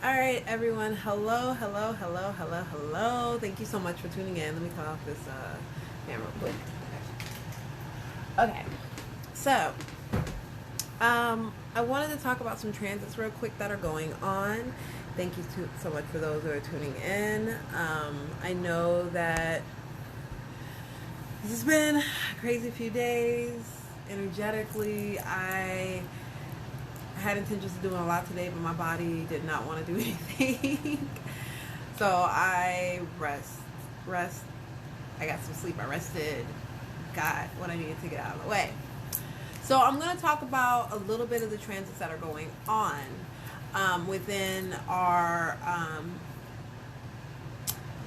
All right, everyone. Hello, hello, hello, hello, hello. Thank you so much for tuning in. Let me cut off this camera real quick. Okay. So, I wanted to talk about some transits real quick that are going on. Thank you so much for those who are tuning in. I know that this has been a crazy few days. Energetically, I had intentions of doing a lot today, but my body did not want to do anything. So I rest. I got some sleep. I rested. Got what I needed to get out of the way. So I'm going to talk about a little bit of the transits that are going on within our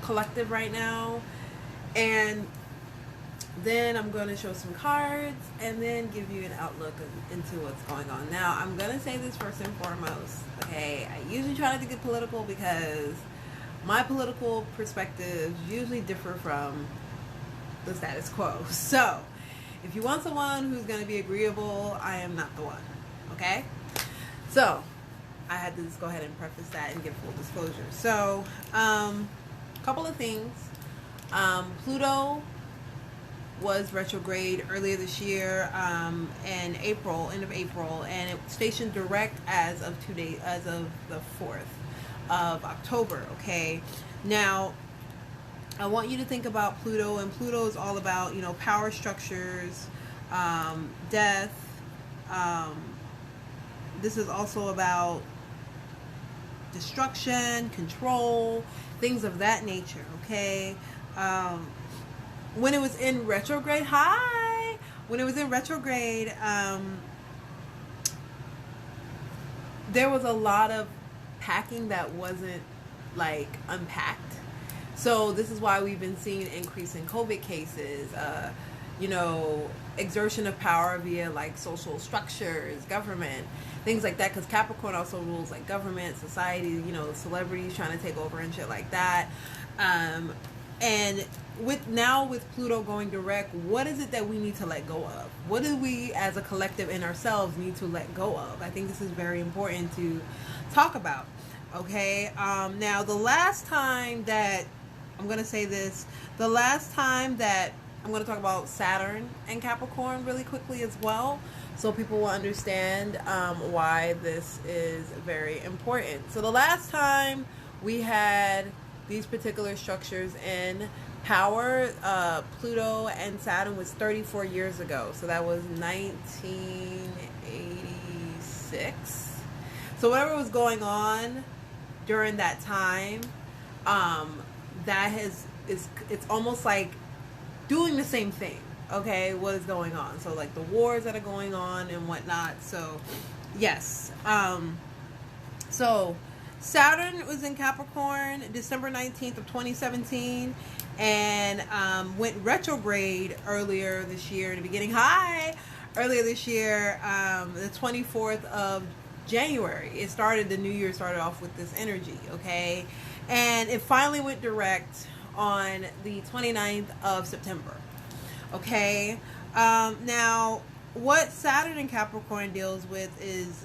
collective right now. And then I'm going to show some cards and then give you an outlook into what's going on. Now, I'm going to say this first and foremost, okay? I usually try not to get political because my political perspectives usually differ from the status quo. So, if you want someone who's going to be agreeable, I am not the one, okay? So, I had to just go ahead and preface that and give full disclosure. So, a couple of things. Pluto was retrograde earlier this year in April, end of April, and it stationed direct as of the 4th of October. Okay, now I want you to think about Pluto, and Pluto is all about, you know, power structures, death. This is also about destruction, control, things of that nature. Okay. When it was in retrograde, there was a lot of packing that wasn't like unpacked. So this is why we've been seeing an increase in COVID cases, exertion of power via like social structures, government, things like that. Because Capricorn also rules like government, society, celebrities trying to take over and shit like that. And with Pluto going direct, what is it that we need to let go of? What do we as a collective in ourselves need to let go of? I think this is very important to talk about. Okay. Now the last time that I'm going to talk about Saturn and Capricorn really quickly as well, so people will understand why this is very important. So the last time we had these particular structures in power, Pluto and Saturn, was 34 years ago. So that was 1986. So whatever was going on during that time, it's almost like doing the same thing. Okay, what is going on? So like the wars that are going on and whatnot. So yes. So Saturn was in Capricorn December 19th of 2017 and went retrograde earlier this year, the 24th of January. The new year started off with this energy, okay? And it finally went direct on the 29th of September, okay? Now, what Saturn in Capricorn deals with is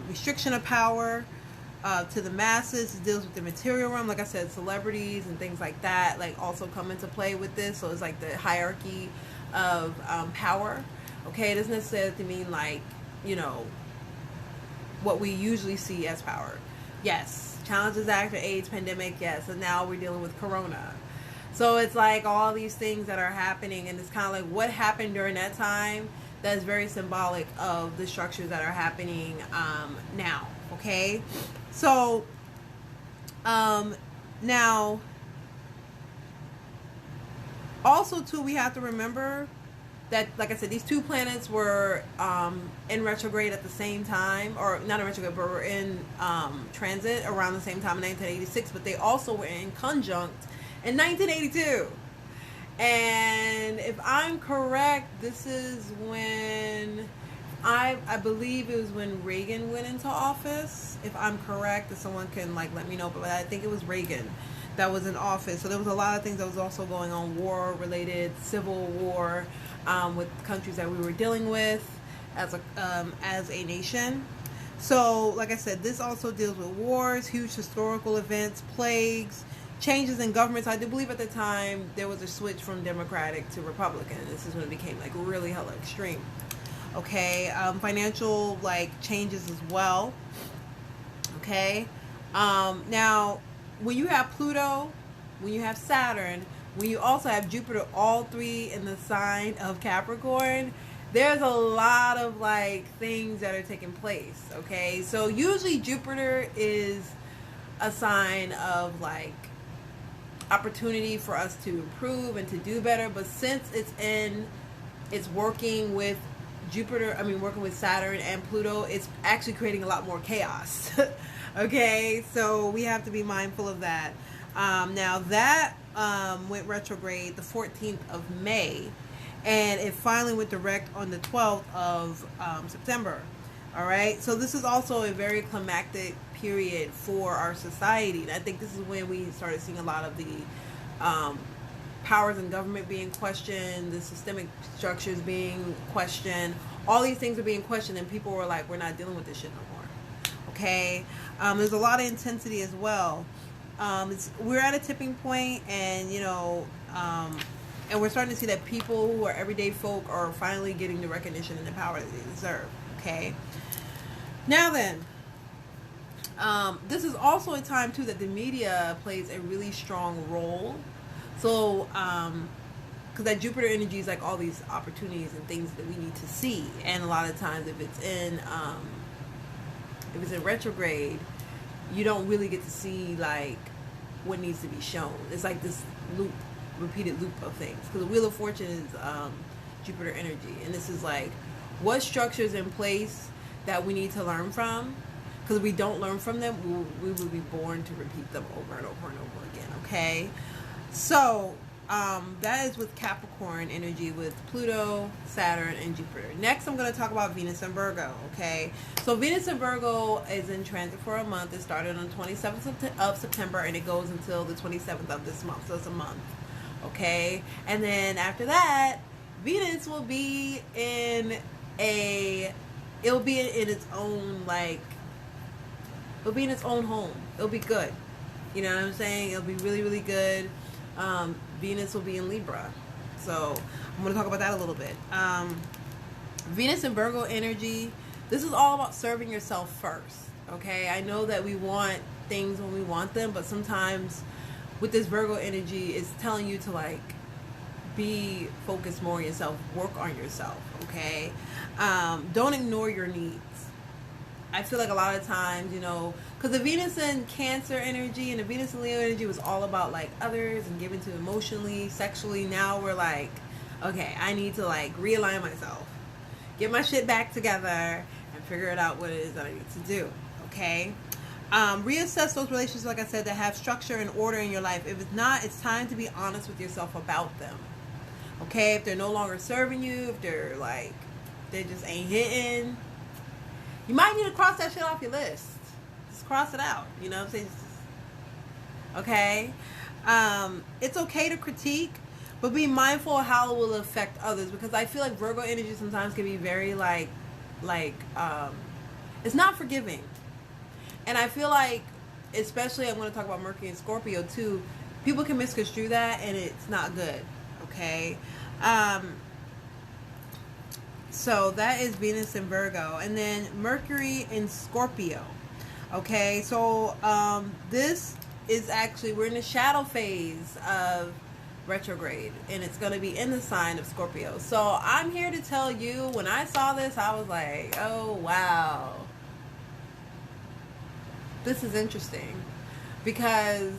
restriction of power, to the masses. It deals with the material realm. Like I said, celebrities and things like that like also come into play with this. So it's like the hierarchy of power. Okay, it doesn't necessarily mean like, what we usually see as power. Yes, challenges after AIDS, pandemic, yes, and now we're dealing with Corona. So it's like all these things that are happening, and it's kind of like what happened during that time that's very symbolic of the structures that are happening now. Okay, so now also too, we have to remember that, like I said, these two planets were in retrograde at the same time, or not in retrograde, but were in transit around the same time in 1986, but they also were in conjunct in 1982. And if I'm correct, this is when I believe it was when Reagan went into office. If I'm correct, if someone can like let me know, but I think it was Reagan that was in office. So there was a lot of things that was also going on, war related, civil war, with countries that we were dealing with as a nation. So, like I said, this also deals with wars, huge historical events, plagues, changes in governments. I do believe at the time there was a switch from Democratic to Republican. This is when it became like really hella extreme. Okay, financial like changes as well. Okay, now when you have Pluto, when you have Saturn, when you also have Jupiter, all three in the sign of Capricorn, there's a lot of like things that are taking place. Okay, so usually Jupiter is a sign of like opportunity for us to improve and to do better, but since it's working with working with Saturn and Pluto, it's actually creating a lot more chaos. Okay, so we have to be mindful of that. Now that went retrograde the 14th of May, and it finally went direct on the 12th of September. All right, so this is also a very climactic period for our society, and I think this is when we started seeing a lot of the powers in government being questioned, the systemic structures being questioned. All these things are being questioned, and people were like, we're not dealing with this shit no more. Okay, there's a lot of intensity as well. We're at a tipping point, and and we're starting to see that people who are everyday folk are finally getting the recognition and the power that they deserve. Okay, now then, this is also a time too that the media plays a really strong role. So, because that Jupiter energy is like all these opportunities and things that we need to see, and a lot of times if it's in retrograde, you don't really get to see like what needs to be shown. It's like this repeated loop of things. Because the Wheel of Fortune is Jupiter energy, and this is like what structures in place that we need to learn from. Because if we don't learn from them, we will be born to repeat them over and over and over again. Okay, so that is with Capricorn energy, with Pluto, Saturn, and Jupiter. Next, I'm going to talk about Venus and Virgo. Okay, so Venus and Virgo is in transit for a month. It started on the 27th of September, and it goes until the 27th of this month. So it's a month. Okay, and then after that, Venus will be in it'll be in its own like. It'll be in its own home. It'll be good. You know what I'm saying? It'll be really, really good. Venus will be in Libra. So I'm going to talk about that a little bit. Venus and Virgo energy. This is all about serving yourself first. Okay? I know that we want things when we want them, but sometimes with this Virgo energy, it's telling you to like be focused more on yourself. Work on yourself. Okay? Don't ignore your needs. I feel like a lot of times, because the Venus and Cancer energy and the Venus and Leo energy was all about like others and giving to emotionally, sexually. Now we're like, okay, I need to like realign myself, get my shit back together, and figure it out what it is that I need to do. Okay, reassess those relationships, like I said, that have structure and order in your life. If it's not, it's time to be honest with yourself about them. Okay, if they're no longer serving you, if they're like they just ain't hitting. You might need to cross that shit off your list. Just cross it out. You know what I'm saying? Okay? It's okay to critique, but be mindful of how it will affect others. Because I feel like Virgo energy sometimes can be very it's not forgiving. And I feel like, especially I'm going to talk about Mercury and Scorpio too, people can misconstrue that and it's not good. Okay? So that is Venus and Virgo. And then Mercury in Scorpio. Okay, so this is actually, we're in the shadow phase of retrograde. And it's going to be in the sign of Scorpio. So I'm here to tell you, when I saw this, I was like, oh, wow. This is interesting. Because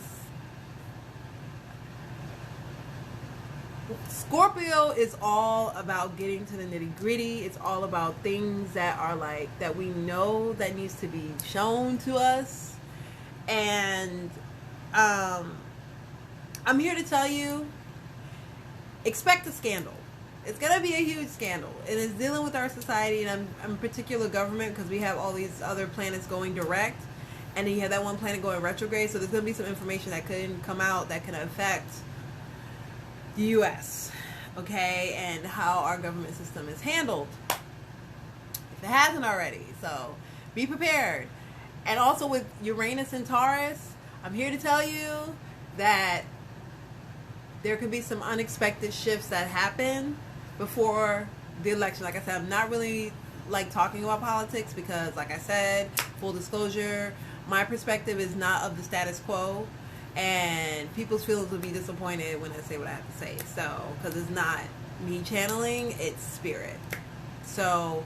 Scorpio is all about getting to the nitty gritty. It's all about things that are like, that we know that needs to be shown to us. And I'm here to tell you, expect a scandal. It's going to be a huge scandal. And it's dealing with our society, and I'm in particular government, because we have all these other planets going direct. And then you have that one planet going retrograde. So there's going to be some information that could come out that can affect the U.S., okay, and how our government system is handled, if it hasn't already. So Be prepared. And also with Uranus and Taurus, I'm here to tell you that there could be some unexpected shifts that happen before the election. Like I said, I'm not really like talking about politics because, like I said, full disclosure, my perspective is not of the status quo, and people's feelings will be disappointed when I say what I have to say. So, because it's not me channeling, it's spirit. So,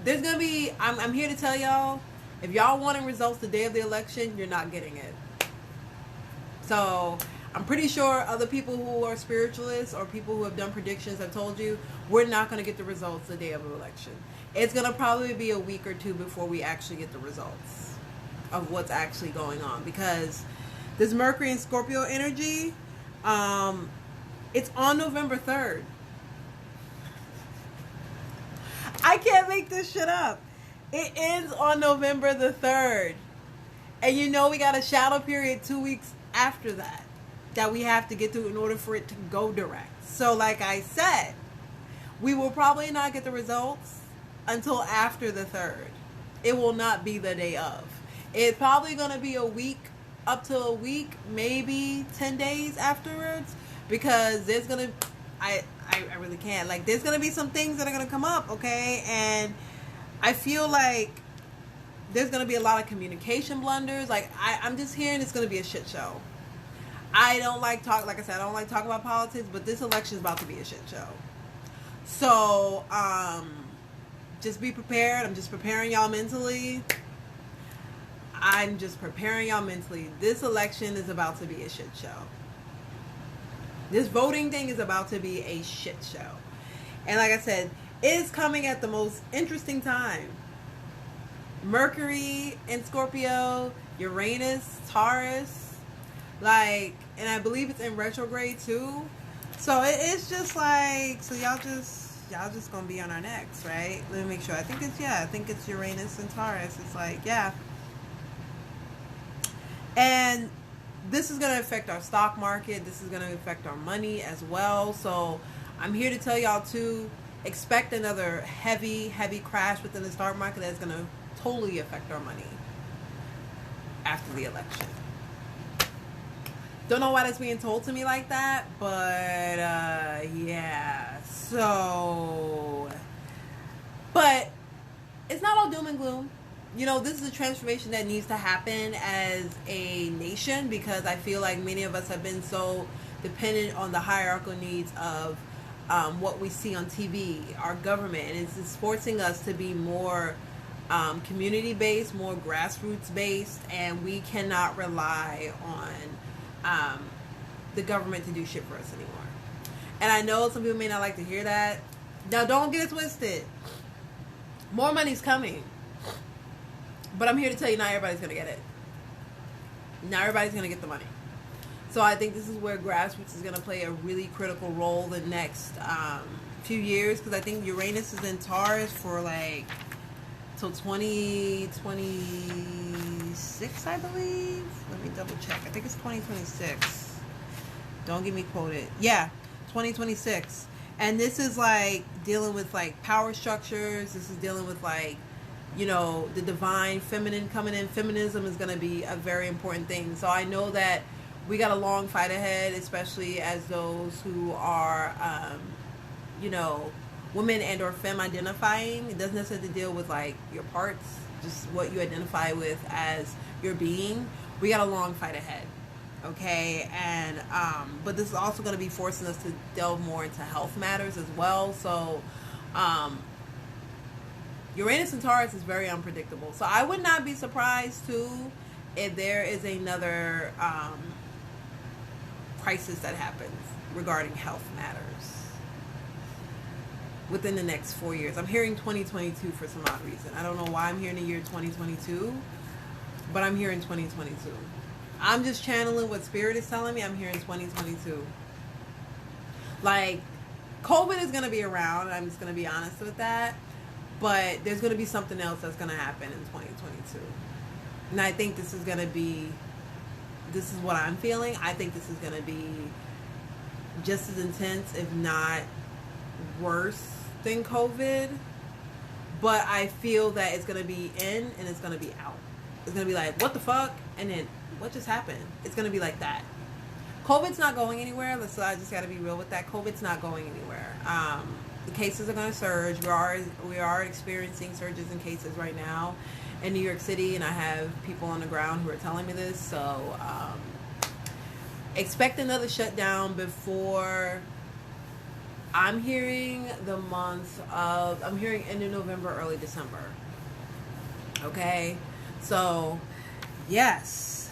there's gonna be. I'm here to tell y'all, if y'all wanting results the day of the election, you're not getting it. So I'm pretty sure other people who are spiritualists or people who have done predictions have told you we're not going to get the results the day of the election. It's going to probably be a week or two before we actually get the results of what's actually going on, because this Mercury and Scorpio energy, it's on November 3rd. I can't make this shit up. It ends on November the 3rd. And you know we got a shadow period 2 weeks after that we have to get through in order for it to go direct. So like I said, we will probably not get the results until after the 3rd. It will not be the day of. It's probably going to be a week, up to a week, maybe 10 days afterwards, because there's going to, I really can't. Like, there's going to be some things that are going to come up, okay? And I feel like there's going to be a lot of communication blunders. Like, I'm just hearing it's going to be a shit show. I don't like talk, like I said, I don't like talking about politics, but this election is about to be a shit show. So, just be prepared. I'm just preparing y'all mentally. This election is about to be a shit show. This voting thing is about to be a shit show. And like I said, it is coming at the most interesting time. Mercury in Scorpio, Uranus, Taurus, like, and I believe it's in retrograde too. So it's just like, so y'all just gonna be on our necks, right? Let me make sure. I think it's Uranus and Taurus. It's like, yeah. And this is gonna affect our stock market. This is gonna affect our money as well. So I'm here to tell y'all to expect another heavy crash within the stock market that's gonna totally affect our money after the election. Don't know why that's being told to me like that, but yeah. So, but it's not all doom and gloom. You know, this is a transformation that needs to happen as a nation, because I feel like many of us have been so dependent on the hierarchical needs of what we see on TV, our government, and it's forcing us to be more community-based, more grassroots-based, and we cannot rely on the government to do shit for us anymore. And I know some people may not like to hear that. Now, don't get it twisted. More money's coming. But I'm here to tell you, not everybody's going to get it. Not everybody's going to get the money. So I think this is where grassroots is going to play a really critical role the next few years, because I think Uranus is in Taurus for like till 2026, I believe. Let me double check. I think it's 2026. Don't get me quoted. Yeah, 2026. And this is like dealing with like power structures. This is dealing with like, you know, the divine feminine coming in. Feminism is going to be a very important thing. So I know that we got a long fight ahead, especially as those who are, you know, women and or femme identifying. It doesn't necessarily deal with like your parts, just what you identify with as your being. We got a long fight ahead. Okay, and but this is also going to be forcing us to delve more into health matters as well. So Uranus and Taurus is very unpredictable. So I would not be surprised too if there is another crisis that happens regarding health matters within the next 4 years. I'm hearing 2022 for some odd reason. I don't know why I'm hearing the year 2022, but I'm hearing 2022. I'm just channeling what Spirit is telling me. I'm hearing 2022. Like, COVID is going to be around. I'm just going to be honest with that. But there's going to be something else that's going to happen in 2022. And I think this is going to be, this is what I'm feeling. I think this is going to be just as intense, if not worse than COVID. but I feel that it's gonna be in and it's gonna be out. It's gonna be like, what the fuck, and then what just happened? It's gonna be like that. COVID's not going anywhere. So I just got to be real with that. COVID's not going anywhere. The cases are going to surge. We are experiencing surges in cases right now in New York City, and I have people on the ground who are telling me this. So expect another shutdown before. I'm hearing I'm hearing end of November, early December. Okay, so yes,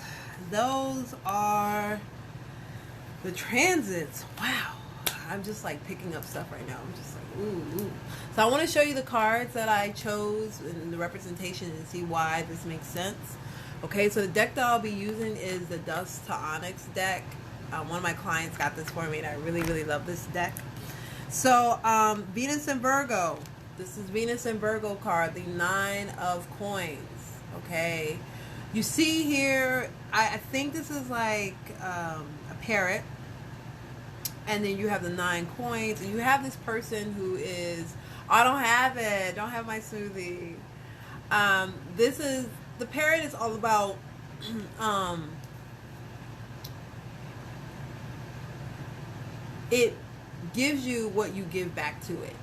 those are the transits. Wow, I'm just like picking up stuff right now. I'm just like, ooh. So I want to show you the cards that I chose and the representation and see why this makes sense. Okay, so the deck that I'll be using is the Dust to Onyx deck. One of my clients got this for me, and I really, really love this deck. So Venus and Virgo. This is Venus and Virgo card, the 9 of Coins. Okay, you see here, I think this is like a parrot, and then you have the 9 coins, and you have this person who is, I don't have my smoothie. This is, the parrot is all about it gives you what you give back to it.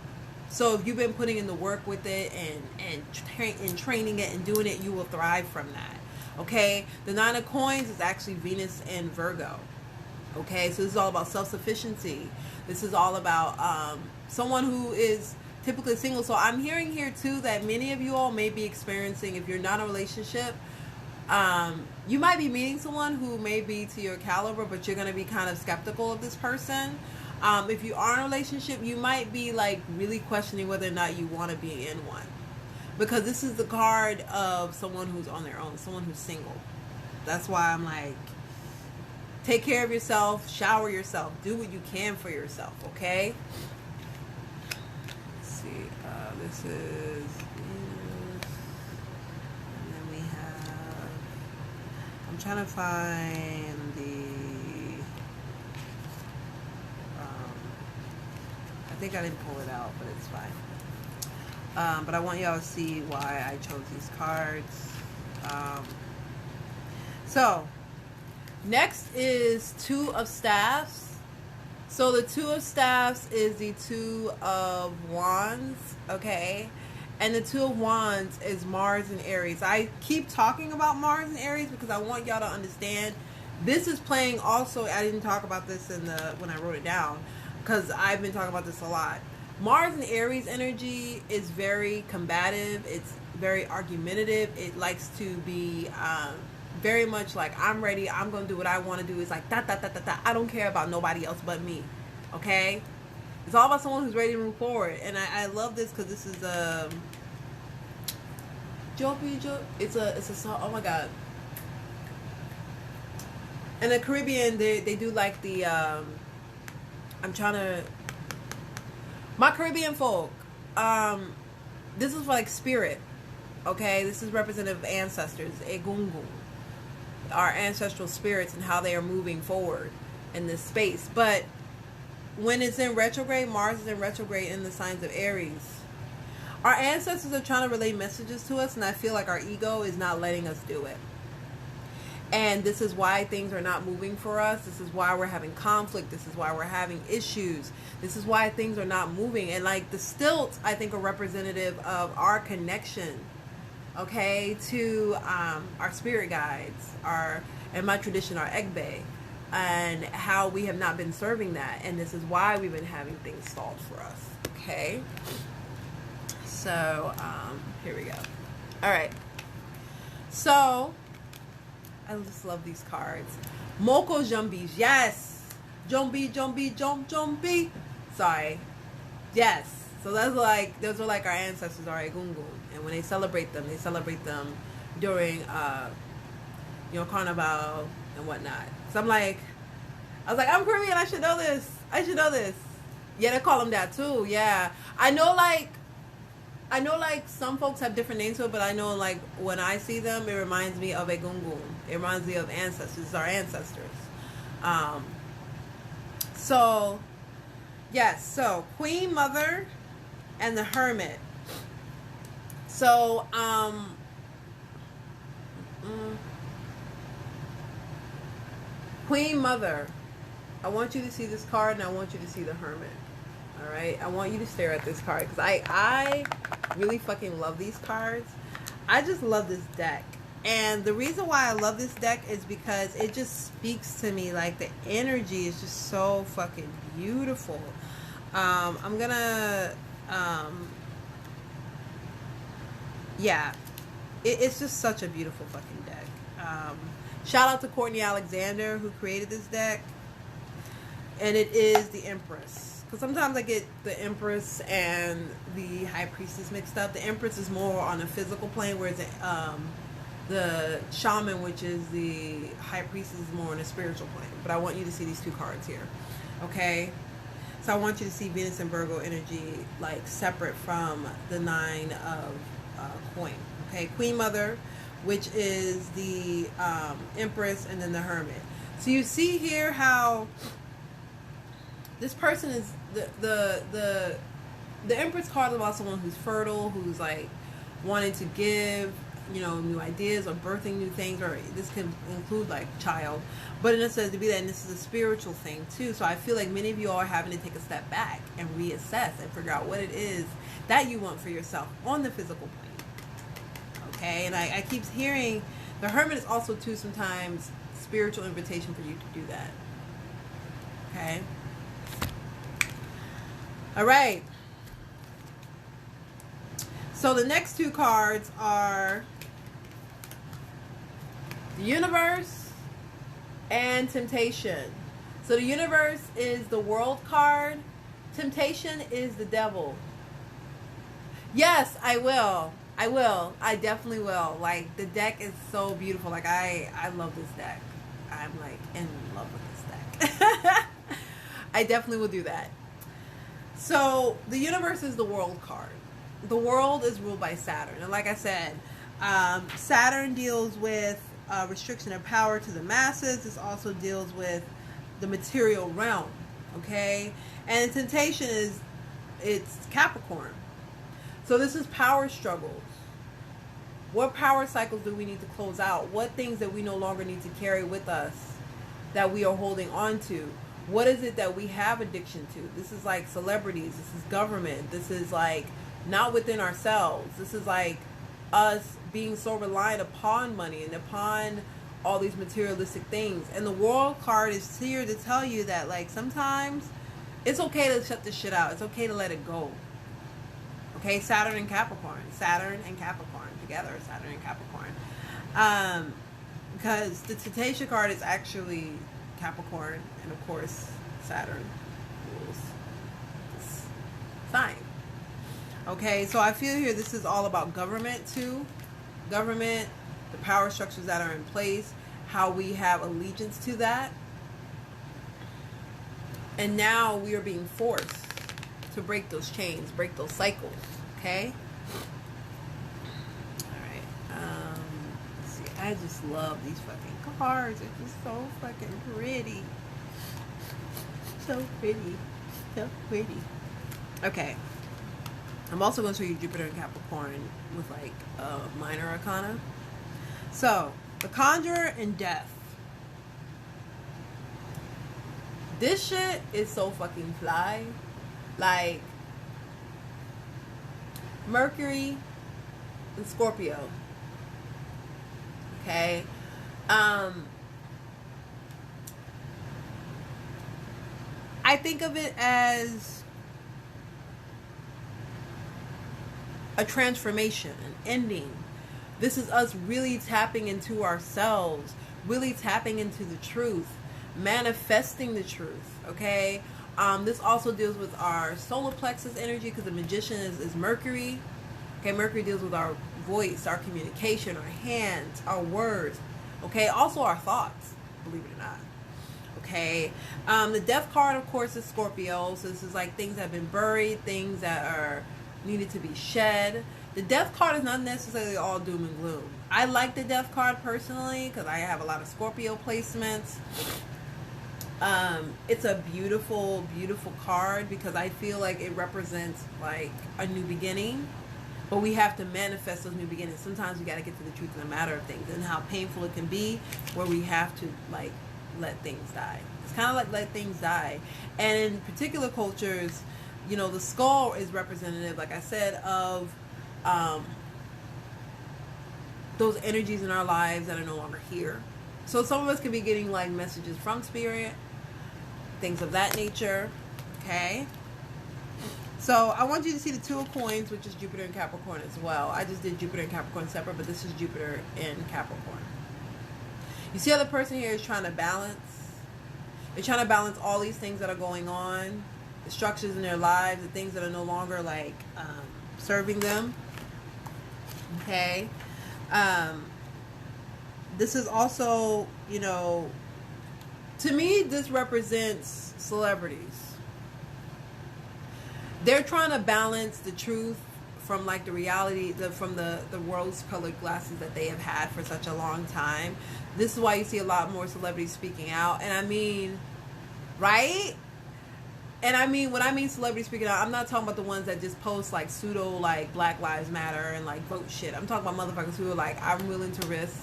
So if you've been putting in the work with it and training it and doing it, you will thrive from that. Okay, the 9 of Coins is actually Venus and Virgo. Okay, so this is all about self-sufficiency. This is all about someone who is typically single. So I'm hearing here too that many of you all may be experiencing, if you're not in a relationship, you might be meeting someone who may be to your caliber, but you're going to be kind of skeptical of this person. If you are in a relationship, you might be like really questioning whether or not you want to be in one, because this is the card of someone who's on their own, someone who's single. That's why I'm like, take care of yourself, shower yourself, do what you can for yourself, okay? Let's see, this is Venus, and then we have, I'm trying to find the, I think I didn't pull it out, but it's fine. But I want y'all to see why I chose these cards. So, next is 2 of Staffs. So the 2 of Staffs is the 2 of Wands, okay? And the 2 of Wands is Mars and Aries. I keep talking about Mars and Aries because I want y'all to understand this is playing also. I didn't talk about this when I wrote it down, because I've been talking about this a lot. Mars and Aries energy is very combative. It's very argumentative. It likes to be very much like, I'm ready. I'm going to do what I want to do. It's like, I don't care about nobody else but me. Okay? It's all about someone who's ready to move forward. And I love this because this is it's a song. Oh my God. In the Caribbean, they do like the, my Caribbean folk, this is for like spirit, okay? This is representative of ancestors, Egungun, our ancestral spirits and how they are moving forward in this space. But when it's in retrograde, Mars is in retrograde in the signs of Aries. Our ancestors are trying to relay messages to us, and I feel like our ego is not letting us do it. And this is why things are not moving for us. This is why we're having conflict. This is why we're having issues. This is why things are not moving. And like the stilts, I think, are representative of our connection, okay, to our spirit guides, in my tradition, our Egbe, and how we have not been serving that. And this is why we've been having things stalled for us, okay? So, here we go. All right. So, I just love these cards. Moko Jumbis. Yes. Jumbi. Sorry. Yes. So those are like our ancestors, our Egungun. And when they celebrate them during Carnival and whatnot. So I was like, I'm Korean, I should know this. Yeah, they call them that too. Yeah. I know some folks have different names to it, but I know like when I see them, it reminds me of Egungun. It reminds me of ancestors. It's our ancestors. So, yes. So, Queen Mother and the Hermit. So, Queen Mother, I want you to see this card, and I want you to see the Hermit. All right, I want you to stare at this card because I really fucking love these cards. I just love this deck. And the reason why I love this deck is because it just speaks to me. Like, the energy is just so fucking beautiful. I'm gonna, yeah, it's just such a beautiful fucking deck. Shout out to Courtney Alexander who created this deck. And it is the Empress. Because sometimes I get the Empress and the High Priestess mixed up. The Empress is more on a physical plane, whereas the Shaman, which is the High Priestess, is more on a spiritual plane. But I want you to see these two cards here. Okay? So I want you to see Venus and Virgo energy, like, separate from the Nine of Coin. Okay? Queen Mother, which is the Empress, and then the Hermit. So you see here how this person is the Empress card is about someone who's fertile, who's like wanting to give, you know, new ideas or birthing new things, or this can include like child, but it says to be that, and this is a spiritual thing too. So I feel like many of you are having to take a step back and reassess and figure out what it is that you want for yourself on the physical plane. Okay, and I keep hearing the Hermit is also too sometimes spiritual invitation for you to do that. Okay. All right. So the next two cards are the Universe and Temptation. So the Universe is the World card. Temptation is the Devil. Yes, I will. I will. I definitely will. Like, the deck is so beautiful. Like, I love this deck. I'm like in love with this deck. I definitely will do that. So the Universe is the World card. The world is ruled by Saturn. And like I said, Saturn deals with restriction of power to the masses. This also deals with the material realm. Okay? And Temptation it's Capricorn. So this is power struggles. What power cycles do we need to close out? What things that we no longer need to carry with us that we are holding on to? What is it that we have addiction to? This is like celebrities. This is government. This is like not within ourselves. This is like us being so reliant upon money and upon all these materialistic things. And the World card is here to tell you that, like, sometimes it's okay to shut this shit out. It's okay to let it go. Okay, Saturn and Capricorn. Saturn and Capricorn together. Saturn and Capricorn. Because the Temptation card is actually Capricorn, and of course Saturn rules this sign. Okay, so I feel here this is all about government too. Government, the power structures that are in place, how we have allegiance to that. And now we are being forced to break those chains, break those cycles. Okay? Alright. Let's see. I just love these fucking cards. They're just so fucking pretty. So pretty. So pretty. Okay. I'm also going to show you Jupiter and Capricorn with like minor arcana. So, the Conjurer and Death. This shit is so fucking fly. Like, Mercury and Scorpio. Okay? I think of it as a transformation, an ending. This is us really tapping into ourselves, really tapping into the truth, manifesting the truth, okay? This also deals with our solar plexus energy, because the Magician is Mercury. Okay, Mercury deals with our voice, our communication, our hands, our words, okay? Also our thoughts, believe it or not. Okay, the Death card, of course, is Scorpio. So this is like things that have been buried, things that are needed to be shed. The Death card is not necessarily all doom and gloom. I like the Death card personally because I have a lot of Scorpio placements. It's a beautiful, beautiful card because I feel like it represents like a new beginning. But we have to manifest those new beginnings. Sometimes we got to get to the truth of the matter of things and how painful it can be, where we have to like let things die. It's kind of like let things die. And in particular cultures, you know, the skull is representative, like I said, of those energies in our lives that are no longer here. So some of us could be getting like messages from spirit, things of that nature. Okay. So I want you to see the Two of Coins, which is Jupiter and Capricorn as well. I just did Jupiter and Capricorn separate, but this is Jupiter and Capricorn. You see how the person here is trying to balance? They're trying to balance all these things that are going on, the structures in their lives, the things that are no longer like serving them. Okay. This is also, you know, to me, this represents celebrities. They're trying to balance the truth from like the reality, from the rose-colored glasses that they have had for such a long time. This is why you see a lot more celebrities speaking out. And I mean, right? And I mean, when I mean celebrities speaking out, I'm not talking about the ones that just post like pseudo like Black Lives Matter and like vote shit. I'm talking about motherfuckers who are like, I'm willing to risk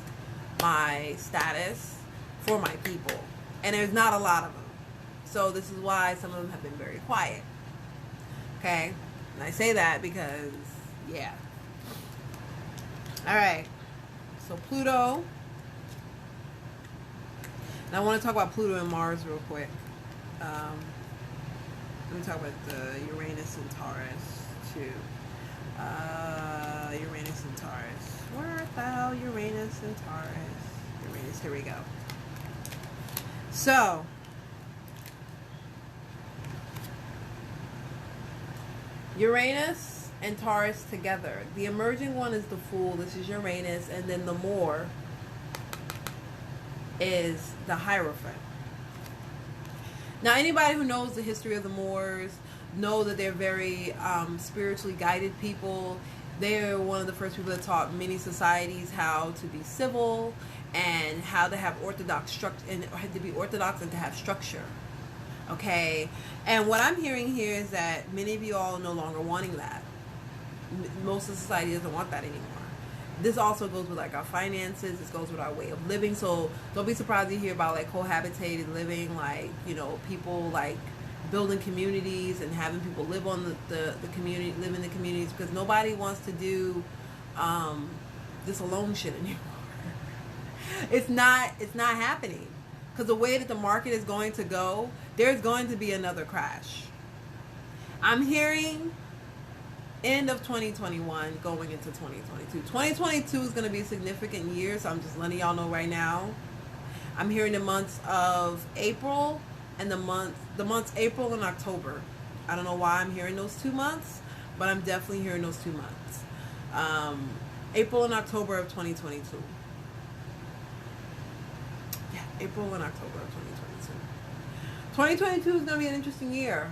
my status for my people. And there's not a lot of them. So this is why some of them have been very quiet. Okay, and I say that because, yeah. All right, so Pluto. And I want to talk about Pluto and Mars real quick. Let me talk about the Uranus and Taurus too. Uranus and Taurus. Where the hell Uranus and Taurus? Uranus, here we go. So, Uranus and Taurus together. The emerging one is the Fool. This is Uranus. And then the Moor is the Hierophant. Now, anybody who knows the history of the Moors know that they're very spiritually guided people. They're one of the first people that taught many societies how to be civil and how to have orthodox structure, and to be orthodox and to have structure. Okay, and what I'm hearing here is that many of you all are no longer wanting that. Most of society doesn't want that anymore. This also goes with like our finances. This goes with our way of living. So don't be surprised to hear about like cohabitated living, like, you know, people like building communities and having people live on the community, live in the communities, because nobody wants to do this alone shit anymore. It's not happening. Because the way that the market is going to go, there's going to be another crash. I'm hearing end of 2021 going into 2022. 2022 is going to be a significant year, so I'm just letting y'all know right now. I'm hearing the months of April and the months April and October. I don't know why I'm hearing those 2 months, but I'm definitely hearing those 2 months. April and October of 2022. April and October of 2022. 2022 is going to be an interesting year.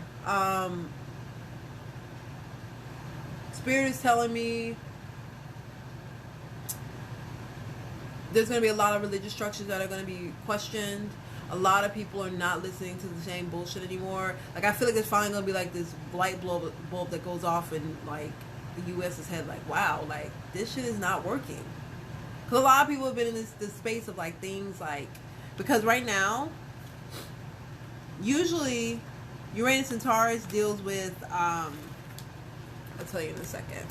Spirit is telling me there's going to be a lot of religious structures that are going to be questioned. A lot of people are not listening to the same bullshit anymore. Like, I feel like it's finally going to be like this light bulb that goes off in like the U.S.'s head. Like, wow, like this shit is not working. Because a lot of people have been in this space of like things like, because right now, usually Uranus and Taurus deals with, I'll tell you in a second.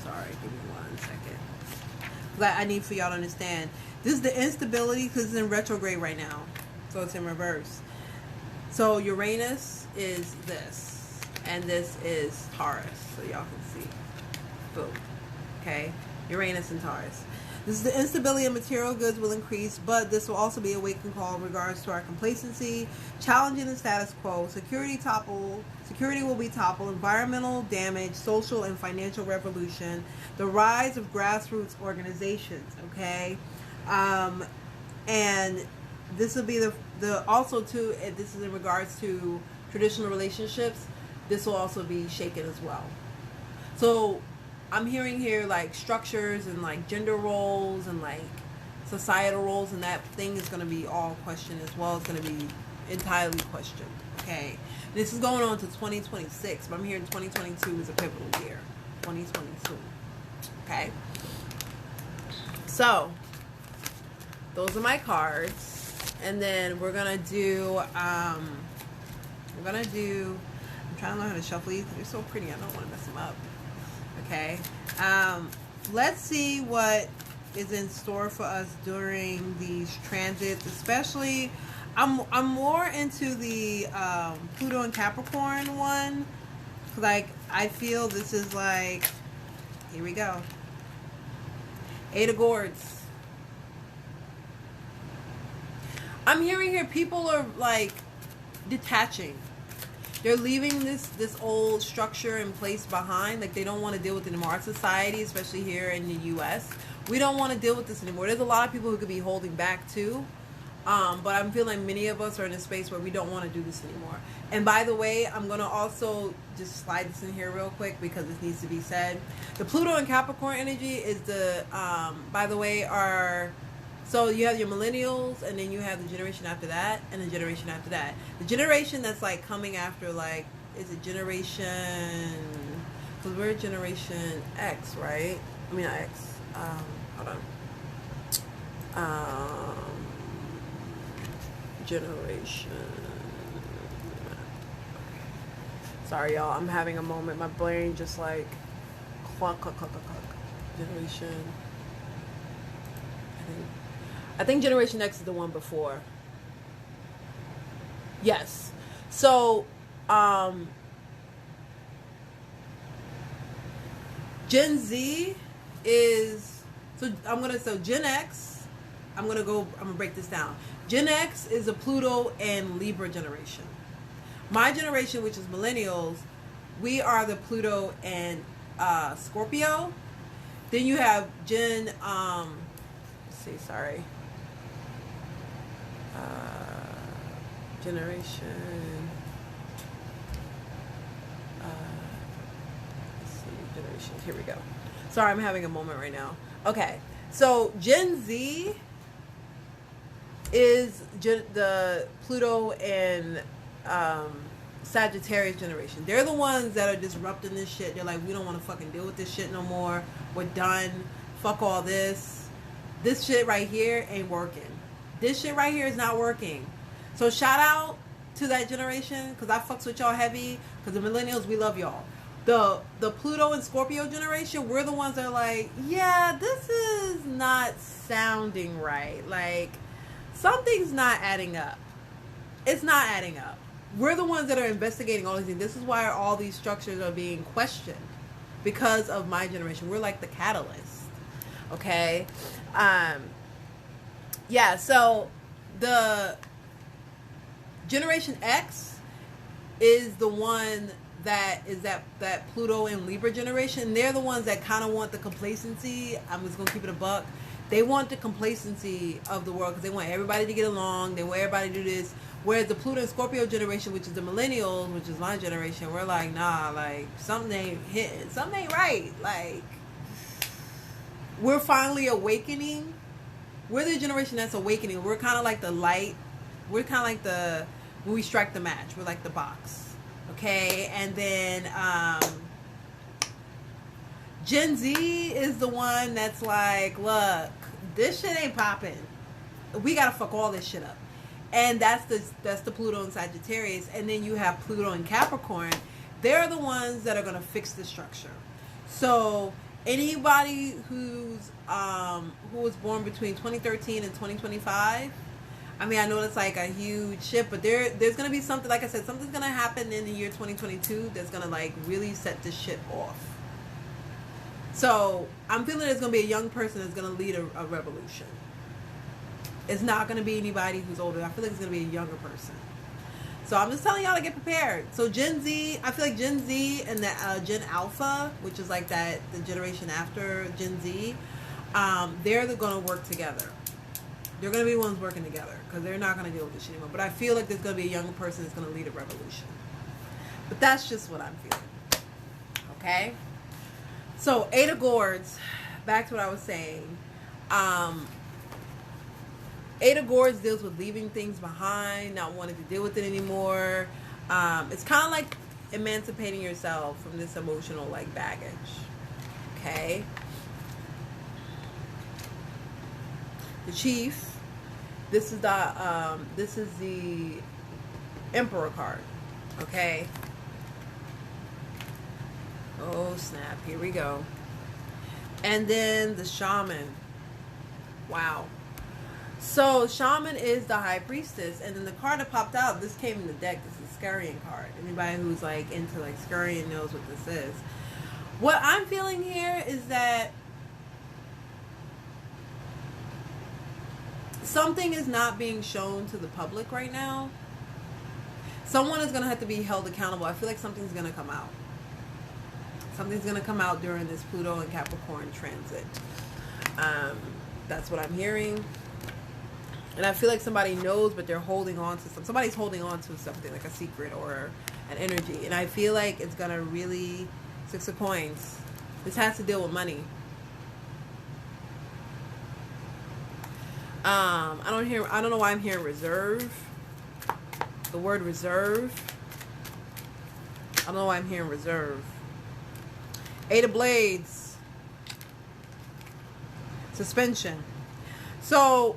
Sorry, give me 1 second. Because I need for y'all to understand. This is the instability because it's in retrograde right now. So it's in reverse. So Uranus is this. And this is Taurus. So y'all can see. Boom. Okay? Uranus and Taurus. This is the instability of material goods will increase, but this will also be a wake-up call in regards to our complacency, challenging the status quo, security will be toppled, environmental damage, social and financial revolution, the rise of grassroots organizations, okay? And this will be the also too, this is in regards to traditional relationships, this will also be shaken as well. So I'm hearing here like structures and like gender roles and like societal roles, and that thing is going to be all questioned as well. It's going to be entirely questioned. Okay, this is going on to 2026, but I'm hearing 2022 is a pivotal year. 2022. Okay? So, those are my cards. And then we're going to do, I'm trying to learn how to shuffle these. They're so pretty. I don't want to mess them up. Okay? Let's see what is in store for us during these transits, especially I'm more into the Pluto and Capricorn one. Like, I feel this is like, here we go. Eight of Gourds. I'm hearing here people are like detaching. They're leaving this old structure in place behind. Like, they don't want to deal with it anymore. Our society, especially here in the U.S., we don't want to deal with this anymore. There's a lot of people who could be holding back too. But I'm feeling many of us are in a space where we don't want to do this anymore. And by the way, I'm going to also just slide this in here real quick because this needs to be said. The Pluto and Capricorn energy is the, by the way, so you have your millennials, and then you have the generation after that, and the generation after that. The generation that's like coming after, like, is it generation, because we're generation X, right? I mean, not X. Hold on. Generation. Sorry, y'all. I'm having a moment. My brain just like cluck, cluck, cluck, cluck, cluck. Generation. I think Generation X is the one before. Yes. So, Gen Z is, so Gen X, I'm gonna break this down. Gen X is a Pluto and Libra generation. My generation, which is millennials, we are the Pluto and Scorpio. Then you have generation. Generations. Here we go. Sorry, I'm having a moment right now. Okay, so Gen Z is the Pluto and Sagittarius generation. They're the ones that are disrupting this shit. They're like, we don't want to fucking deal with this shit no more. We're done. Fuck all this. This shit right here ain't working. This shit right here is not working. So shout out to that generation, because I fucks with y'all heavy, because the millennials, we love y'all. The Pluto and Scorpio generation, we're the ones that are like, yeah, this is not sounding right. Like, something's not adding up. It's not adding up. We're the ones that are investigating all these things. This is why all these structures are being questioned, because of my generation. We're like the catalyst. Okay? Yeah, so the Generation X is the one that is that Pluto and Libra generation. They're the ones that kind of want the complacency. I'm just going to keep it a buck. They want the complacency of the world because they want everybody to get along. They want everybody to do this. Whereas the Pluto and Scorpio generation, which is the millennials, which is my generation, we're like, nah, like, something ain't hitting. Something ain't right. Like, we're finally awakening. We're the generation that's awakening. We're kind of like the light. We're kind of like when we strike the match. We're like the box. Okay? And then Gen Z is the one that's like, look, this shit ain't popping. We gotta fuck all this shit up. And that's the Pluto and Sagittarius. And then you have Pluto and Capricorn. They're the ones that are gonna fix the structure. So anybody who was born between 2013 and 2025, I mean, I know it's like a huge shift, but there's gonna be something, like I said, something's gonna happen in the year 2022 that's gonna like really set this shit off. So I'm feeling there's gonna be a young person that's gonna lead a revolution. It's not gonna be anybody who's older. I feel like it's gonna be a younger person. So I'm just telling y'all to get prepared. So Gen Z, I feel like Gen Z and the Gen Alpha, which is like the generation after Gen Z, they're going to work together. They're going to be the ones working together because they're not going to deal with this shit anymore. But I feel like there's going to be a young person that's going to lead a revolution. But that's just what I'm feeling. Okay? So, Eight of Gourds, back to what I was saying. Eight of Gourds deals with leaving things behind, not wanting to deal with it anymore. It's kind of like emancipating yourself from this emotional like baggage. Okay. The Chief. This is the Emperor card. Okay. Oh snap! Here we go. And then the Shaman. Wow. So Shaman is the High Priestess, and then the card that popped out. This came in the deck. This is the Scurian card. Anybody who's like into like Scurian knows what this is. What I'm feeling here is that something is not being shown to the public right now. Someone is going to have to be held accountable. I feel like something's going to come out. Something's going to come out during this Pluto and Capricorn transit. That's what I'm hearing. And I feel like somebody knows, but they're holding on to something. Somebody's holding on to something, like a secret or an energy. And I feel like it's going to really... Six of Coins. This has to deal with money. I don't know why I'm hearing reserve. The word reserve. I don't know why I'm hearing reserve. Eight of Blades. Suspension. So,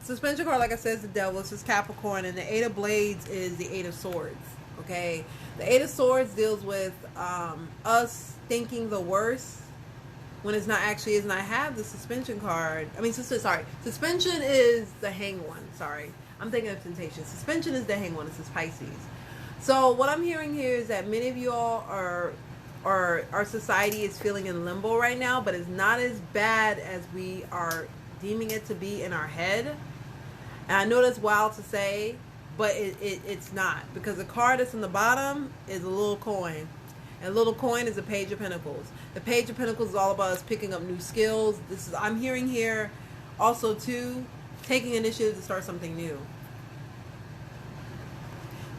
suspension card, like I said, is the Devil. This is Capricorn. And the Eight of Blades is the Eight of Swords. Okay? The Eight of Swords deals with us thinking the worst when it's not actually is. And I have the suspension card. Suspension is the hang one. Sorry. I'm thinking of Temptation. Suspension is the hang one. This is Pisces. So what I'm hearing here is that many of y'all are our society is feeling in limbo right now, but it's not as bad as we are deeming it to be in our head. And I know that's wild to say, but it's not, because the card that's in the bottom is a little coin. And a little coin is a Page of Pentacles. The Page of Pentacles is all about us picking up new skills. I'm hearing here also too, taking initiative to start something new.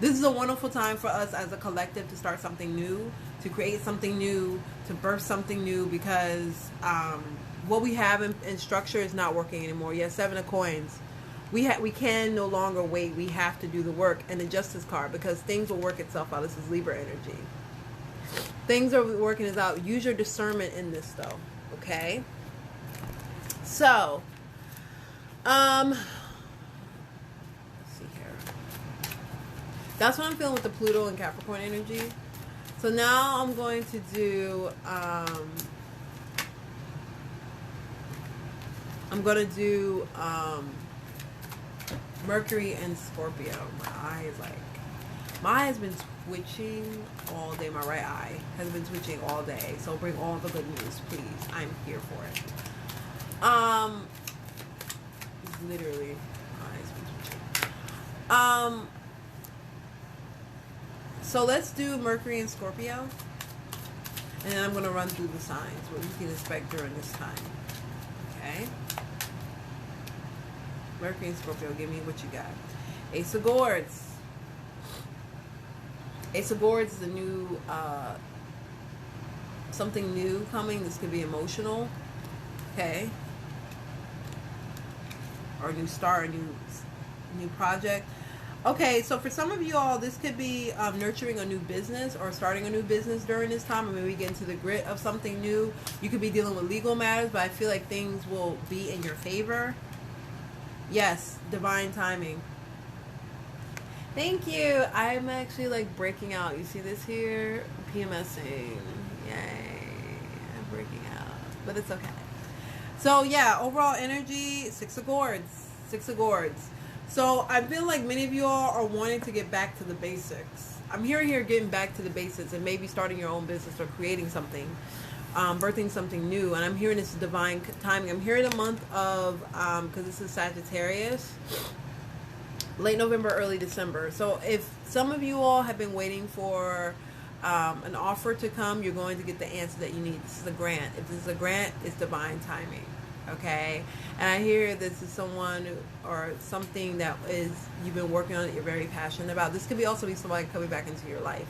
This is a wonderful time for us as a collective to start something new, to create something new, to birth something new, because what we have in structure is not working anymore. Yes, Seven of Coins. We can no longer wait. We have to do the work. And the Justice card, because things will work itself out. This is Libra energy. Things are working it out. Use your discernment in this, though. Okay? So, let's see here. That's what I'm feeling with the Pluto and Capricorn energy. So now I'm going to do, Mercury and Scorpio. My eye has been twitching all day. My right eye has been twitching all day. So bring all the good news, please. I'm here for it. Literally, my eyes been twitching. So let's do Mercury and Scorpio. And then I'm going to run through the signs, what you can expect during this time. Okay? Mercury and Scorpio, give me what you got. Ace of Swords. Ace of Swords is a new, something new coming. This could be emotional. Okay? Or a new start, a new project. Okay, so for some of you all, this could be nurturing a new business or starting a new business during this time, or maybe get into the grit of something new. You could be dealing with legal matters, but I feel like things will be in your favor. Yes, divine timing. Thank you. I'm actually like breaking out. You see this here? PMSing. Yay. I'm breaking out. But it's okay. So yeah, overall energy, Six of Swords. Six of Swords. So I feel like many of you all are wanting to get back to the basics. I'm hearing here getting back to the basics and maybe starting your own business or creating something, birthing something new. And I'm hearing this divine timing. I'm hearing a month of, because this is Sagittarius, late November, early December. So if some of you all have been waiting for an offer to come, you're going to get the answer that you need. This is a grant. If this is a grant, it's divine timing. Okay, and I hear this is someone or something that you've been working on that you're very passionate about. This could be also be somebody coming back into your life.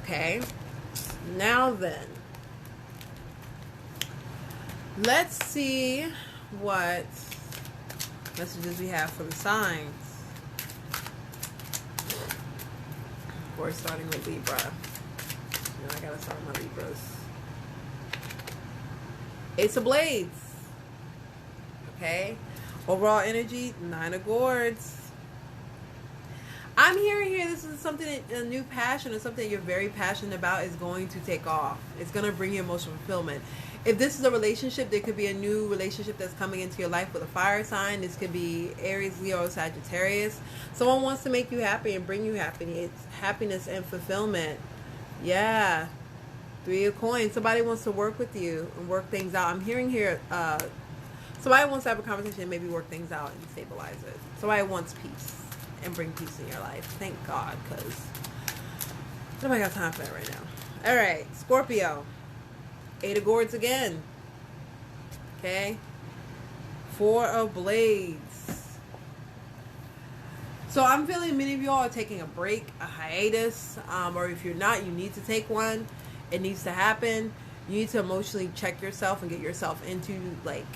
Okay, now then, let's see what messages we have for the signs. We're starting with Libra. I gotta start my Libras. Ace of Blades. Okay. Overall energy, Nine of Gourds. I'm hearing here this is something, a new passion or something you're very passionate about is going to take off. It's going to bring you emotional fulfillment. If this is a relationship, there could be a new relationship that's coming into your life with a fire sign. This could be Aries, Leo, or Sagittarius. Someone wants to make you happy and bring you happiness and fulfillment. Yeah. Three of Coins. Somebody wants to work with you and work things out. I'm hearing here, somebody wants to have a conversation and maybe work things out and stabilize it. Somebody wants peace and bring peace in your life. Thank God, because nobody got time for that right now. All right, Scorpio. Eight of Gourds again. Okay. Four of Blades. So I'm feeling many of y'all are taking a break, a hiatus, or if you're not, you need to take one. It needs to happen. You need to emotionally check yourself and get yourself into, like,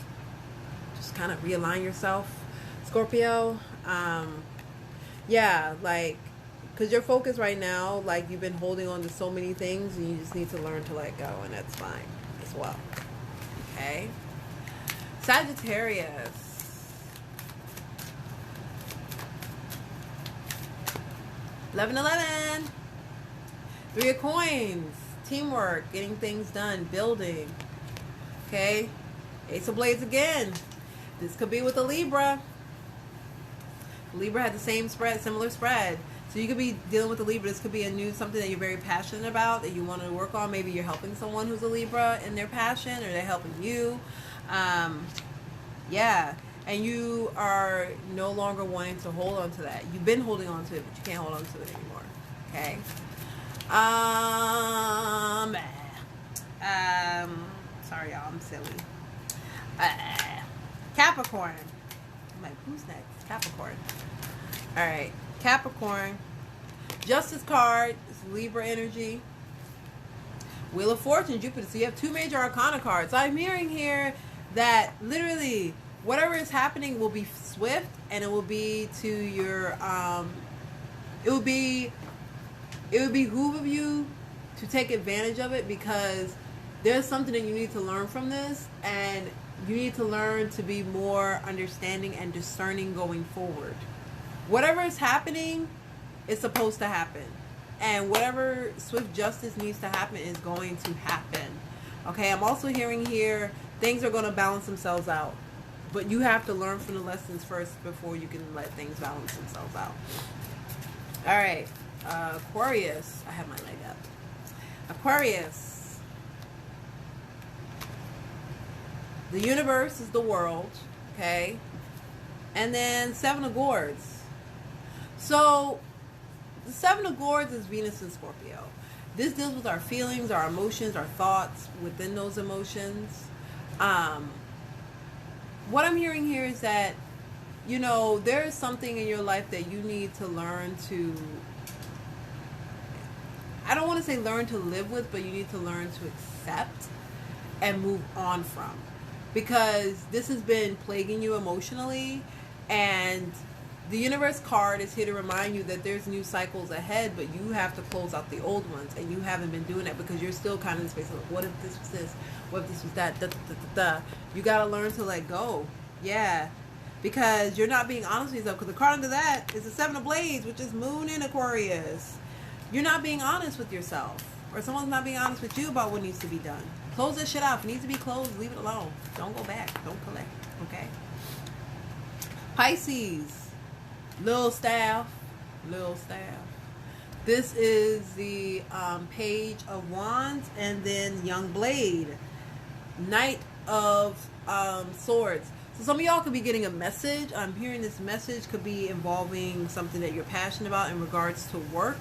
just kind of realign yourself, Scorpio. Yeah, like, because your focus right now, like, you've been holding on to so many things, and you just need to learn to let go, and that's fine as well. Okay. Sagittarius. 11-11. Three of Coins. Teamwork, getting things done, building. Okay. Ace of Blades again. This could be with a Libra. Libra had the same spread, similar spread. So you could be dealing with a Libra. This could be a new something that you're very passionate about, that you want to work on. Maybe you're helping someone who's a Libra in their passion, or they're helping you. Yeah. And you are no longer wanting to hold on to that. You've been holding on to it, but you can't hold on to it anymore. Okay. Sorry y'all, I'm silly. Capricorn. I'm like, who's next? Capricorn. Alright, Capricorn. Justice card is Libra energy. Wheel of Fortune, Jupiter. So you have two major arcana cards. I'm hearing here that literally whatever is happening will be swift, and it will be to your it would behoove of you to take advantage of it, because there's something that you need to learn from this, and you need to learn to be more understanding and discerning going forward. Whatever is happening is supposed to happen, and whatever swift justice needs to happen is going to happen. Okay, I'm also hearing here things are going to balance themselves out, but you have to learn from the lessons first before you can let things balance themselves out. All right. Aquarius. I have my leg up. Aquarius. The universe is the world. Okay. And then Seven of Gourds. So the Seven of Gourds is Venus and Scorpio. This deals with our feelings, our emotions, our thoughts within those emotions. What I'm hearing here is that, you know, there is something in your life that you need to learn to, I don't want to say learn to live with, but you need to learn to accept and move on from. Because this has been plaguing you emotionally, and the universe card is here to remind you that there's new cycles ahead, but you have to close out the old ones, and you haven't been doing that because you're still kind of in the space of, what if this was this? What if this was that? Da, da, da, da, da. You got to learn to let go. Yeah. Because you're not being honest with yourself. Because the card under that is the Seven of Blades, which is Moon in Aquarius. You're not being honest with yourself. Or someone's not being honest with you about what needs to be done. Close this shit out. If it needs to be closed, leave it alone. Don't go back. Don't collect. Okay? Pisces. Little staff. Little staff. This is the Page of Wands, and then Young Blade. Knight of Swords. So some of y'all could be getting a message. I'm hearing this message could be involving something that you're passionate about in regards to work.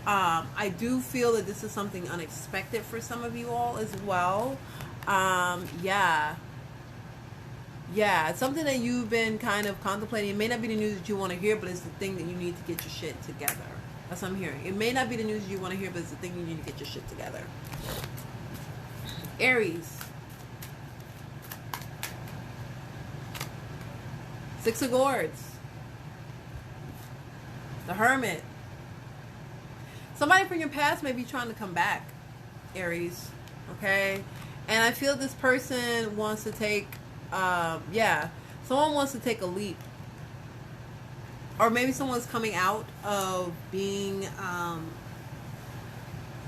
I do feel that this is something unexpected for some of you all as well. Yeah, it's something that you've been kind of contemplating. It may not be the news that you want to hear, but it's the thing that you need to get your shit together. That's what I'm hearing. It may not be the news you want to hear, but it's the thing you need to get your shit together. Aries. Six of Gourds. The Hermit. Somebody from your past may be trying to come back, Aries. Okay? And I feel this person wants to take, someone wants to take a leap. Or maybe someone's coming out of being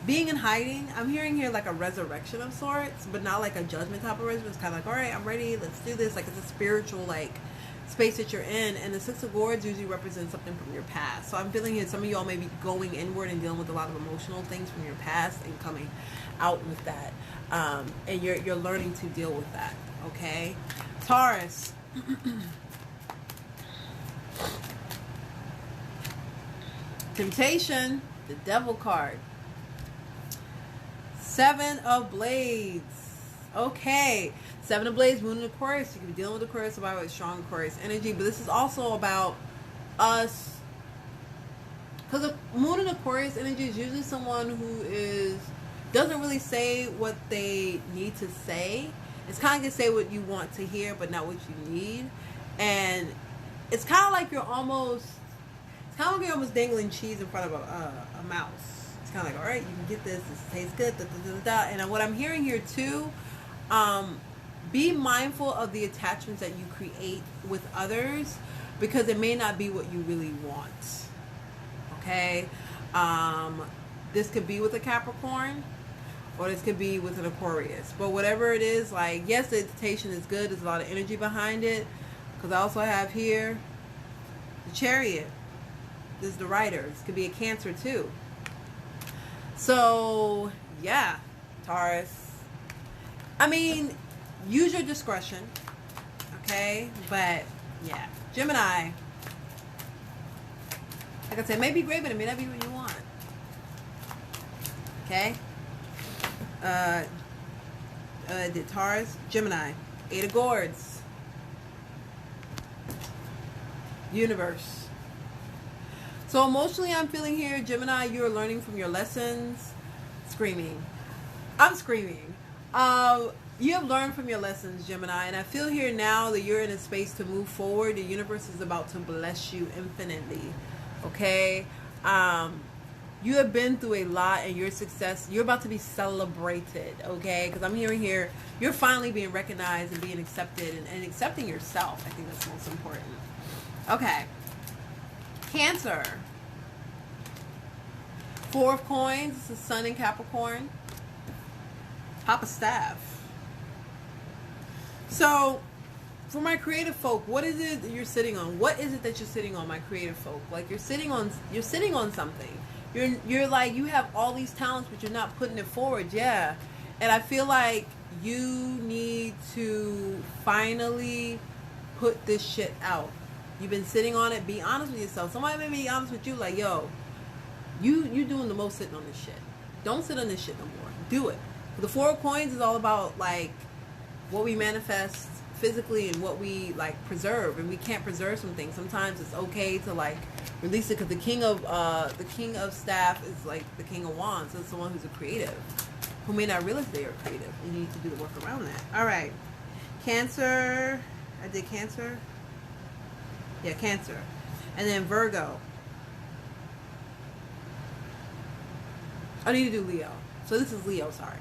in hiding. I'm hearing here like a resurrection of sorts, but not like a judgment type of resurrection. It's kind of like, all right, I'm ready. Let's do this. Like it's a spiritual like space that you're in. And the Six of Swords usually represents something from your past. So I'm feeling here some of y'all may be going inward and dealing with a lot of emotional things from your past and coming out with that. And you're learning to deal with that. Okay, Taurus. Temptation, the Devil card. Seven of Blades. Okay. Seven of Blades, Moon in Aquarius. You can be dealing with Aquarius about a strong Aquarius energy. But this is also about us. Because Moon in Aquarius energy is usually someone who doesn't really say what they need to say. It's kind of like say what you want to hear, but not what you need. And it's kind of like you're almost dangling cheese in front of a mouse. It's kind of like, all right, you can get this. This tastes good. Da, da, da, da. And what I'm hearing here too, be mindful of the attachments that you create with others, because it may not be what you really want. Okay, this could be with a Capricorn, or this could be with an Aquarius. But whatever it is, like, yes, the temptation is good. There's a lot of energy behind it. Because I also have here the Chariot. This is the Rider. This could be a Cancer too. So, yeah, Taurus. I mean, use your discretion, okay? But, yeah. Gemini. Like I said, it may be great, but it may not be what you want. Okay? Did Taurus? Gemini. Eight of Swords. Universe. So emotionally, I'm feeling here, Gemini, you're learning from your lessons. Screaming. I'm screaming. You have learned from your lessons, Gemini, and I feel here now that you're in a space to move forward. The universe is about to bless you infinitely. Okay? You have been through a lot, and your success, you're about to be celebrated. Okay? Because I'm hearing here, you're finally being recognized and being accepted, and accepting yourself. I think that's most important. Okay. Cancer. Four of Coins. This is Sun in Capricorn. Top of Staff. So, for my creative folk, what is it that you're sitting on? What is it that you're sitting on, my creative folk? Like you're sitting on something. You're like, you have all these talents, but you're not putting it forward. Yeah. And I feel like you need to finally put this shit out. You've been sitting on it. Be honest with yourself. Somebody may be honest with you, like, yo, you doing the most sitting on this shit. Don't sit on this shit no more. Do it. The Four of Coins is all about like what we manifest physically and what we like preserve, and we can't preserve some things. Sometimes it's okay to like release it, because the king of staff is like the King of Wands. So it's someone who's a creative, who may not realize they are creative, and you need to do the work around that. All right, Cancer. I did Cancer. Yeah, Cancer. And then Virgo. I need to do Leo. So this is Leo, sorry.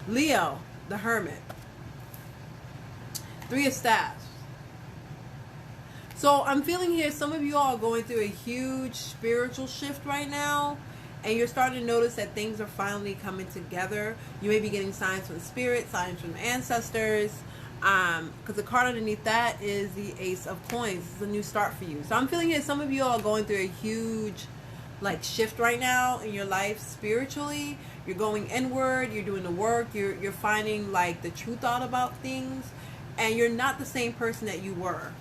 Leo, the Hermit. Three of Staffs. So I'm feeling here, some of you all are going through a huge spiritual shift right now. And you're starting to notice that things are finally coming together. You may be getting signs from spirit, signs from ancestors. Because the card underneath that is the Ace of Coins. This is a new start for you. So I'm feeling here, some of you all are going through a huge like shift right now in your life spiritually. You're going inward, you're doing the work, you're finding like the truth out about things, and you're not the same person that you were.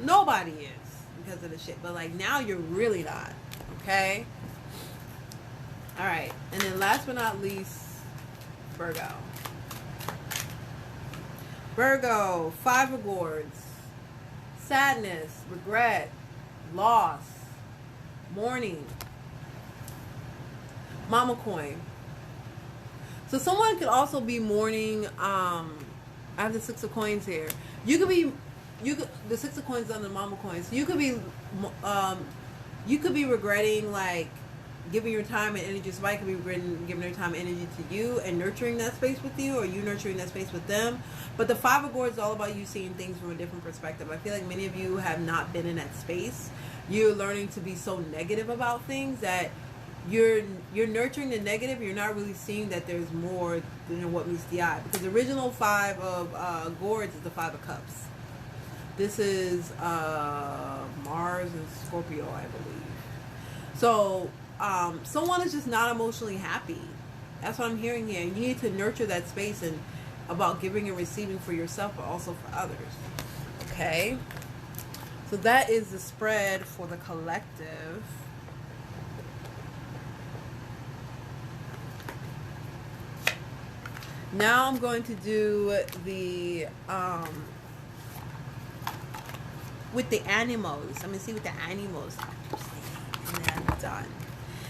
Nobody is, because of the shit, but like now you're really not. Okay? Alright, and then last but not least, Virgo. Virgo, Five of Swords. Sadness, regret, loss, mourning. Mama coin. So someone could also be mourning. I have the Six of Coins here. The Six of Coins on the Mama coins. You could be regretting like giving your time and energy. Somebody could be giving their time and energy to you and nurturing that space with you, or you nurturing that space with them. But the Five of Swords is all about you seeing things from a different perspective. I feel like many of you have not been in that space. You're learning to be so negative about things that you're nurturing the negative. You're not really seeing that there's more than what meets the eye. Because the original Five of Swords is the Five of Cups. This is Mars and Scorpio, I believe. So someone is just not emotionally happy. That's what I'm hearing here. You need to nurture that space and about giving and receiving for yourself, but also for others. Okay. So that is the spread for the collective. Now I'm going to do the with the animals. I'm gonna see what the animals have to say, and then I'm done.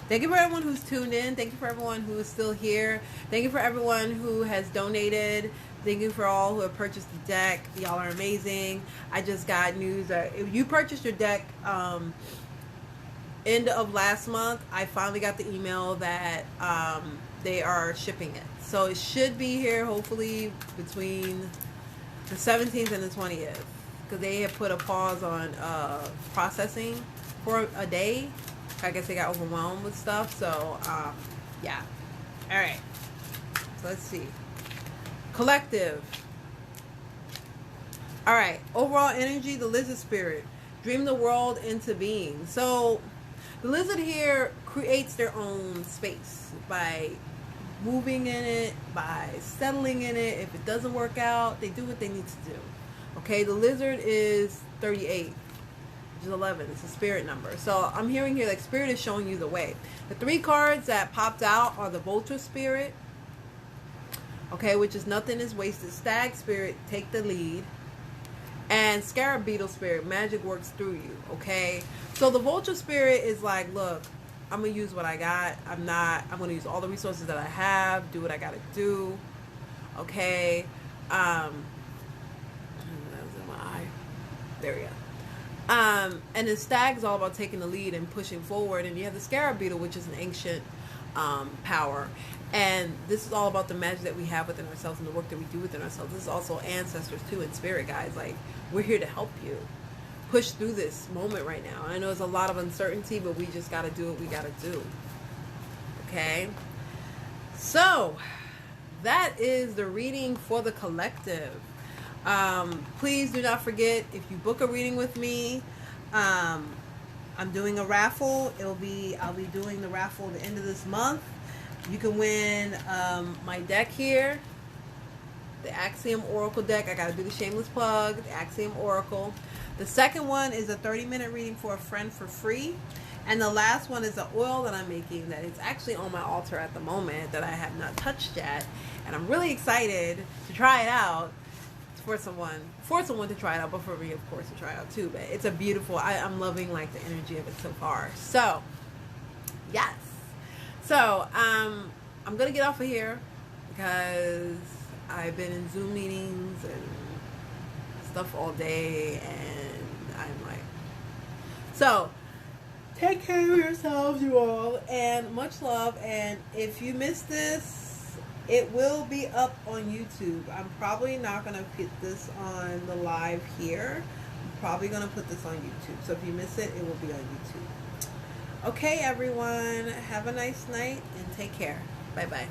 Thank you for everyone who's tuned in. Thank you for everyone who is still here. Thank you for everyone who has donated. Thank you for all who have purchased the deck. Y'all are amazing. I just got news that if you purchased your deck end of last month, I finally got the email that they are shipping it. So it should be here hopefully between the 17th and the 20th. Because they have put a pause on processing for a day. I guess they got overwhelmed with stuff. So, yeah. All right. So let's see. Collective. All right. Overall energy, the lizard spirit. Dream the world into being. So the lizard here creates their own space by moving in it, by settling in it. If it doesn't work out, they do what they need to do. Okay, the lizard is 38, which is 11. It's a spirit number. So I'm hearing here like spirit is showing you the way. The three cards that popped out are the vulture spirit, okay, which is nothing is wasted. Stag spirit, take the lead. And scarab beetle spirit, magic works through you, okay? So the vulture spirit is like, look, I'm going to use what I got. I'm going to use all the resources that I have, do what I got to do, okay? There we go. And the stag is all about taking the lead and pushing forward. And you have the scarab beetle, which is an ancient power. And this is all about the magic that we have within ourselves and the work that we do within ourselves. This is also ancestors too and spirit guides. Like, we're here to help you push through this moment right now. I know there's a lot of uncertainty, but we just got to do what we got to do. Okay? So, that is the reading for the collective. Please do not forget, if you book a reading with me, I'm doing a raffle. I'll be doing the raffle at the end of this month. You can win my deck here, the Axiom Oracle deck. I gotta do the shameless plug, the Axiom Oracle. The second one is a 30-minute reading for a friend for free. And the last one is an oil that I'm making that is actually on my altar at the moment that I have not touched yet. And I'm really excited to try it out. For someone to try it out, but for me, of course, to try it out too. But it's a beautiful, I'm loving like the energy of it so far. So, yes. So, I'm going to get off of here because I've been in Zoom meetings and stuff all day, and I'm like, so take care of yourselves, you all, and much love. And if you missed this, it will be up on YouTube. I'm probably not going to put this on the live here. I'm probably going to put this on YouTube. So if you miss it, it will be on YouTube. Okay, everyone. Have a nice night and take care. Bye-bye.